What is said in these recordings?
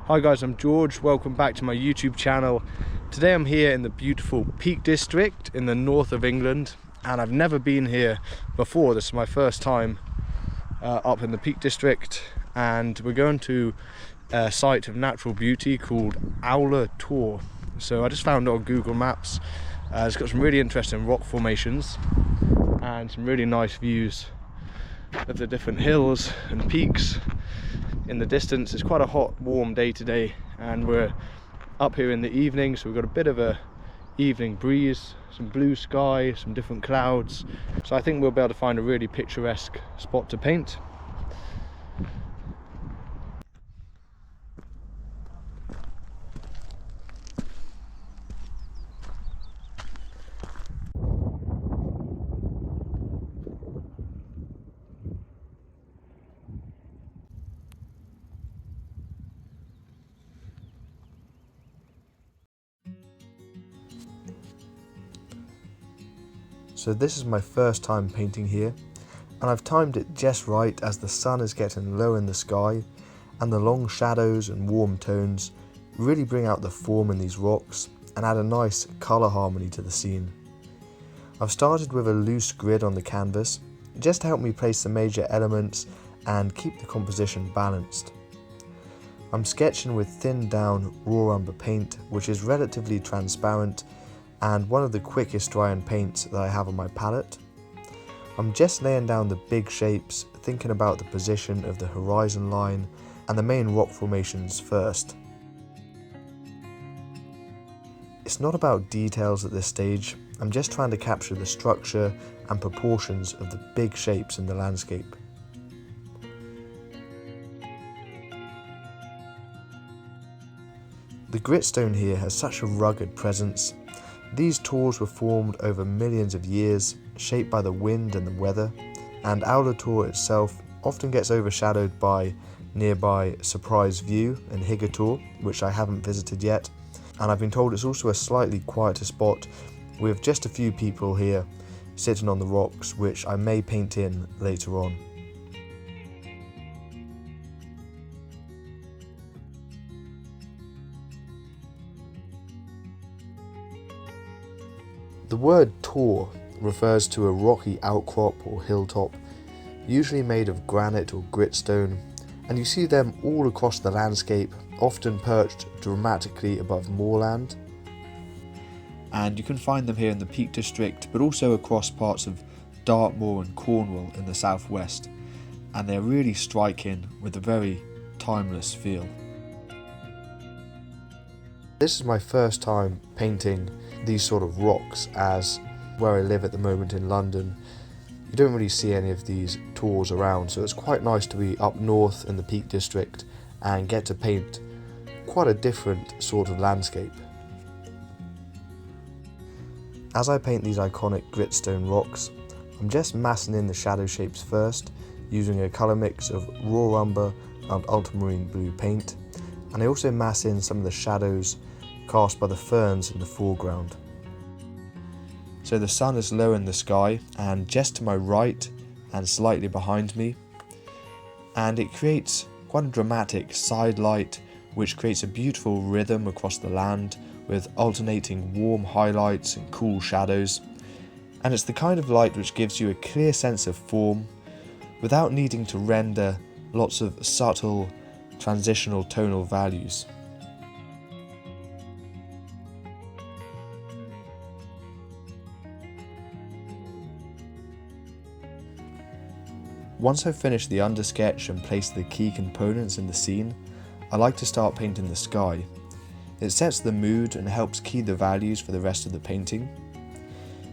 Hi guys, I'm George. Welcome back to my YouTube channel. Today I'm here in the beautiful Peak District in the north of England, and I've never been here before. This is my first time up in the Peak District, and we're going to a site of natural beauty called Owler Tor. So I just found it on Google Maps. It's got some really interesting rock formations and some really nice views of the different hills and peaks in the distance. It's quite a hot, warm day today, and we're up here in the evening, so we've got a bit of a evening breeze, some blue sky, some different clouds. So I think we'll be able to find a really picturesque spot to paint. So this is my first time painting here, and I've timed it just right as the sun is getting low in the sky, and the long shadows and warm tones really bring out the form in these rocks and add a nice colour harmony to the scene. I've started with a loose grid on the canvas just to help me place the major elements and keep the composition balanced. I'm sketching with thinned down raw umber paint, which is relatively transparent and one of the quickest drying paints that I have on my palette. I'm just laying down the big shapes, thinking about the position of the horizon line and the main rock formations first. It's not about details at this stage, I'm just trying to capture the structure and proportions of the big shapes in the landscape. The gritstone here has such a rugged presence. These tors were formed over millions of years, shaped by the wind and the weather, and Owler Tor itself often gets overshadowed by nearby Surprise View and Higger Tor, which I haven't visited yet, and I've been told it's also a slightly quieter spot with just a few people here sitting on the rocks, which I may paint in later on. The word tor refers to a rocky outcrop or hilltop, usually made of granite or gritstone, and you see them all across the landscape, often perched dramatically above moorland. And you can find them here in the Peak District, but also across parts of Dartmoor and Cornwall in the southwest, and they're really striking with a very timeless feel. This is my first time painting these sort of rocks, as where I live at the moment in London, you don't really see any of these tors around, so it's quite nice to be up north in the Peak District and get to paint quite a different sort of landscape. As I paint these iconic gritstone rocks, I'm just massing in the shadow shapes first, using a colour mix of raw umber and ultramarine blue paint, and I also mass in some of the shadows cast by the ferns in the foreground. So the sun is low in the sky and just to my right and slightly behind me, and it creates quite a dramatic side light which creates a beautiful rhythm across the land with alternating warm highlights and cool shadows, and it's the kind of light which gives you a clear sense of form without needing to render lots of subtle transitional tonal values. Once I've finished the undersketch and placed the key components in the scene, I like to start painting the sky. It sets the mood and helps key the values for the rest of the painting.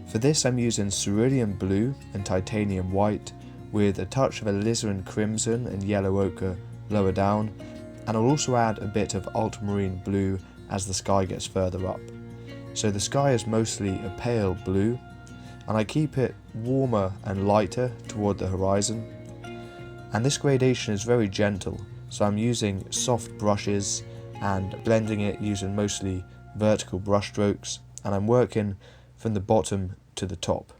For this I'm using cerulean blue and titanium white with a touch of alizarin crimson and yellow ochre lower down, and I'll also add a bit of ultramarine blue as the sky gets further up. So the sky is mostly a pale blue, and I keep it warmer and lighter toward the horizon. And this gradation is very gentle, so I'm using soft brushes and blending it using mostly vertical brush strokes, and I'm working from the bottom to the top.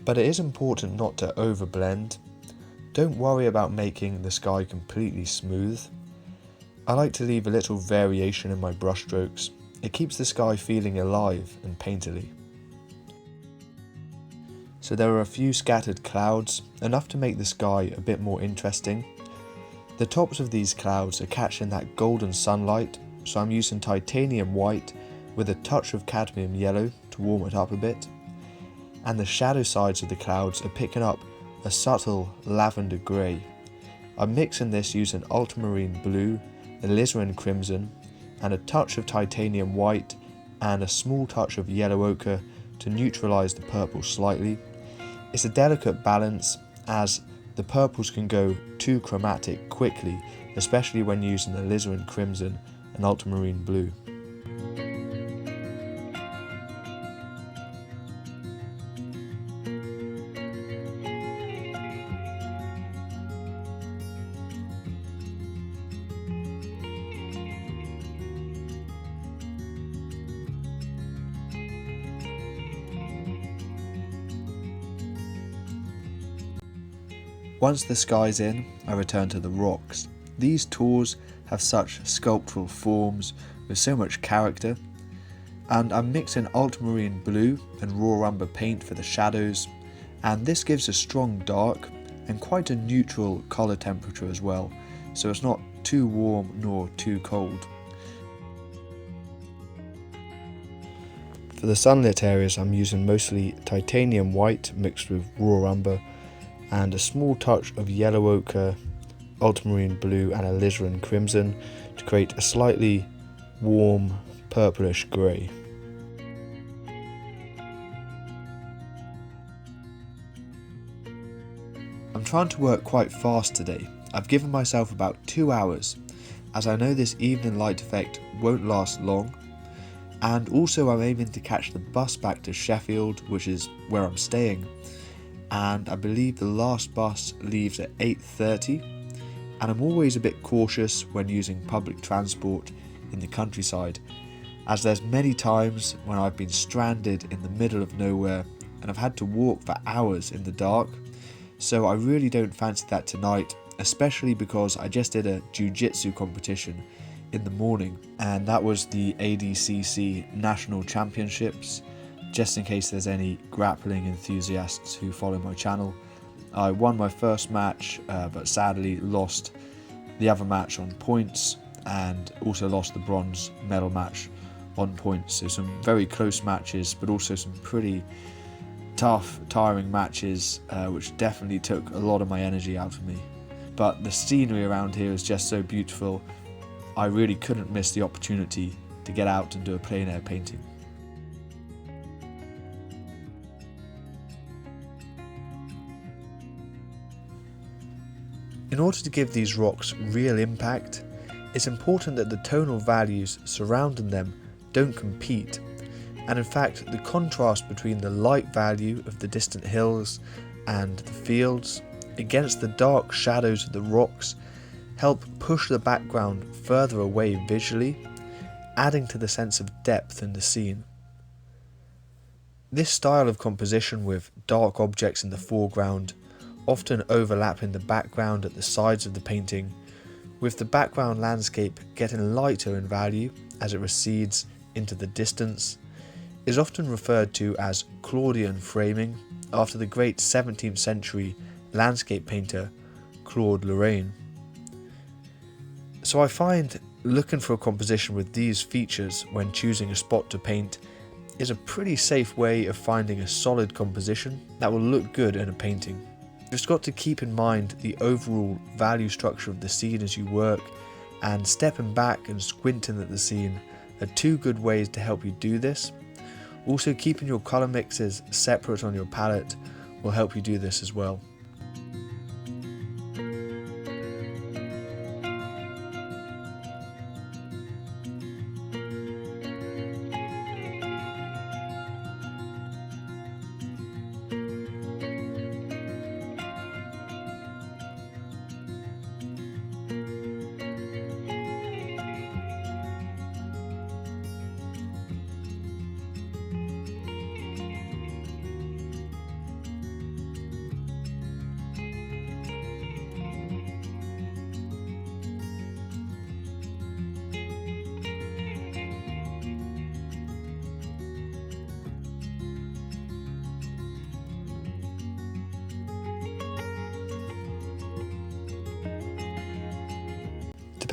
But it is important not to overblend. Don't worry about making the sky completely smooth. I like to leave a little variation in my brushstrokes. It keeps the sky feeling alive and painterly. So there are a few scattered clouds, enough to make the sky a bit more interesting. The tops of these clouds are catching that golden sunlight, so I'm using titanium white with a touch of cadmium yellow to warm it up a bit. And the shadow sides of the clouds are picking up a subtle lavender grey. I'm mixing this using ultramarine blue, alizarin crimson, and a touch of titanium white and a small touch of yellow ochre to neutralise the purple slightly. It's a delicate balance, as the purples can go too chromatic quickly, especially when using alizarin crimson and ultramarine blue. Once the sky's in, I return to the rocks. These tours have such sculptural forms with so much character, and I'm mixing ultramarine blue and raw umber paint for the shadows, and this gives a strong dark and quite a neutral colour temperature as well, so it's not too warm nor too cold. For the sunlit areas, I'm using mostly titanium white mixed with raw umber and a small touch of yellow ochre, ultramarine blue and alizarin crimson to create a slightly warm purplish grey. I'm trying to work quite fast today. I've given myself about 2 hours, as I know this evening light effect won't last long, and also I'm aiming to catch the bus back to Sheffield, which is where I'm staying, and I believe the last bus leaves at 8:30, and I'm always a bit cautious when using public transport in the countryside, as there's many times when I've been stranded in the middle of nowhere and I've had to walk for hours in the dark, so I really don't fancy that tonight, especially because I just did a jiu-jitsu competition in the morning, and that was the ADCC National Championships. Just in case there's any grappling enthusiasts who follow my channel. I won my first match, but sadly lost the other match on points, and also lost the bronze medal match on points. So some very close matches, but also some pretty tough, tiring matches, which definitely took a lot of my energy out of me. But the scenery around here is just so beautiful, I really couldn't miss the opportunity to get out and do a plein air painting. In order to give these rocks real impact, it's important that the tonal values surrounding them don't compete, and in fact the contrast between the light value of the distant hills and the fields against the dark shadows of the rocks help push the background further away visually, adding to the sense of depth in the scene. This style of composition, with dark objects in the foreground often overlapping the background at the sides of the painting, with the background landscape getting lighter in value as it recedes into the distance, is often referred to as Claudian framing, after the great 17th century landscape painter Claude Lorraine. So I find looking for a composition with these features when choosing a spot to paint is a pretty safe way of finding a solid composition that will look good in a painting. You've just got to keep in mind the overall value structure of the scene as you work, and stepping back and squinting at the scene are two good ways to help you do this. Also, keeping your colour mixes separate on your palette will help you do this as well.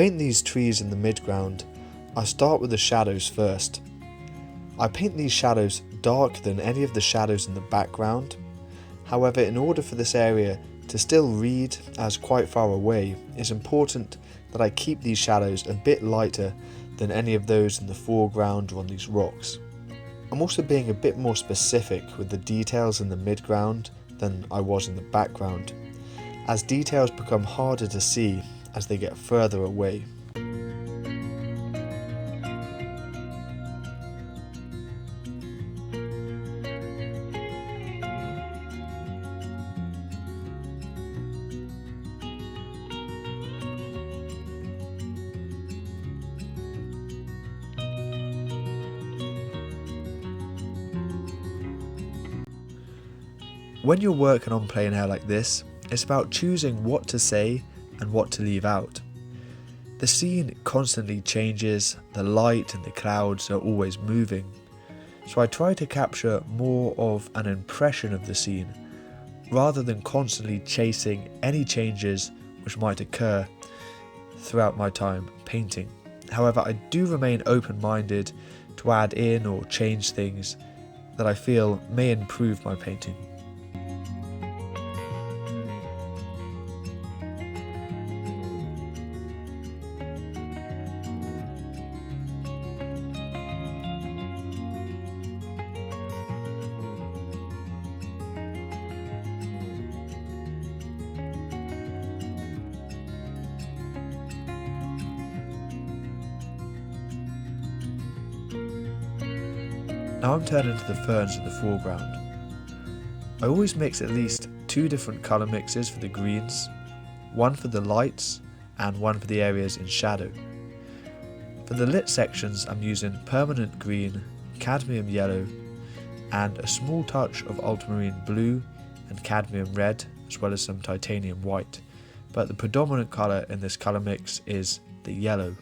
paint these trees in the midground, I start with the shadows first. I paint these shadows darker than any of the shadows in the background. However, in order for this area to still read as quite far away, it's important that I keep these shadows a bit lighter than any of those in the foreground or on these rocks. I'm also being a bit more specific with the details in the midground than I was in the background, as details become harder to see as they get further away. When you're working on plein air like this, it's about choosing what to say and what to leave out. The scene constantly changes, the light and the clouds are always moving, so I try to capture more of an impression of the scene, rather than constantly chasing any changes which might occur throughout my time painting. However, I do remain open-minded to add in or change things that I feel may improve my painting. Now I'm turning to the ferns in the foreground. I always mix at least 2 different colour mixes for the greens, one for the lights and one for the areas in shadow. For the lit sections I'm using permanent green, cadmium yellow and a small touch of ultramarine blue and cadmium red, as well as some titanium white, but the predominant colour in this colour mix is the yellow.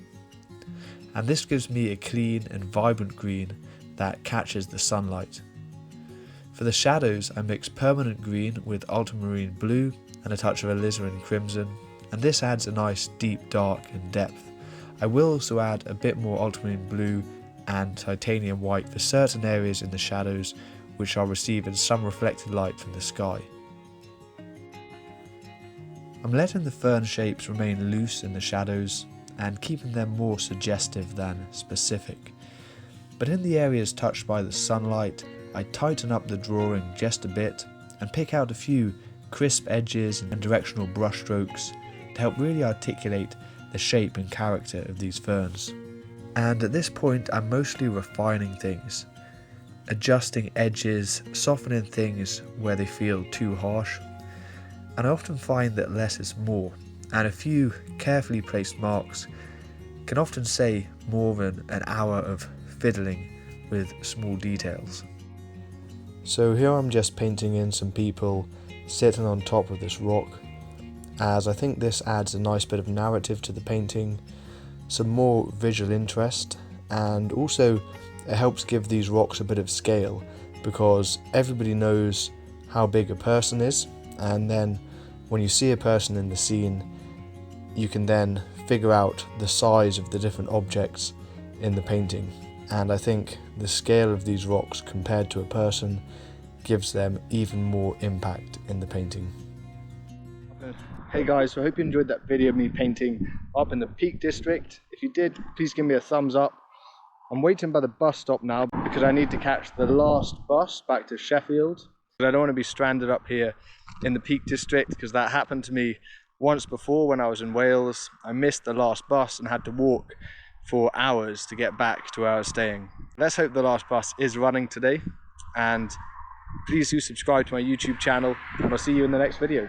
And this gives me a clean and vibrant green that catches the sunlight. For the shadows I mix permanent green with ultramarine blue and a touch of alizarin crimson, and this adds a nice deep dark and depth. I will also add a bit more ultramarine blue and titanium white for certain areas in the shadows which are receiving some reflected light from the sky. I'm letting the fern shapes remain loose in the shadows and keeping them more suggestive than specific. But in the areas touched by the sunlight, I tighten up the drawing just a bit and pick out a few crisp edges and directional brush strokes to help really articulate the shape and character of these ferns. And at this point I'm mostly refining things, adjusting edges, softening things where they feel too harsh, and I often find that less is more, and a few carefully placed marks can often say more than an hour of fiddling with small details. So here I'm just painting in some people sitting on top of this rock, as I think this adds a nice bit of narrative to the painting, some more visual interest, and also it helps give these rocks a bit of scale, because everybody knows how big a person is, and then when you see a person in the scene you can then figure out the size of the different objects in the painting. And I think the scale of these rocks compared to a person gives them even more impact in the painting. Hey guys, so I hope you enjoyed that video of me painting up in the Peak District. If you did, please give me a thumbs up. I'm waiting by the bus stop now because I need to catch the last bus back to Sheffield. I don't want to be stranded up here in the Peak District, because that happened to me once before when I was in Wales. I missed the last bus and had to walk for hours to get back to where I was staying. Let's hope the last bus is running today, and please do subscribe to my YouTube channel, and I'll see you in the next video.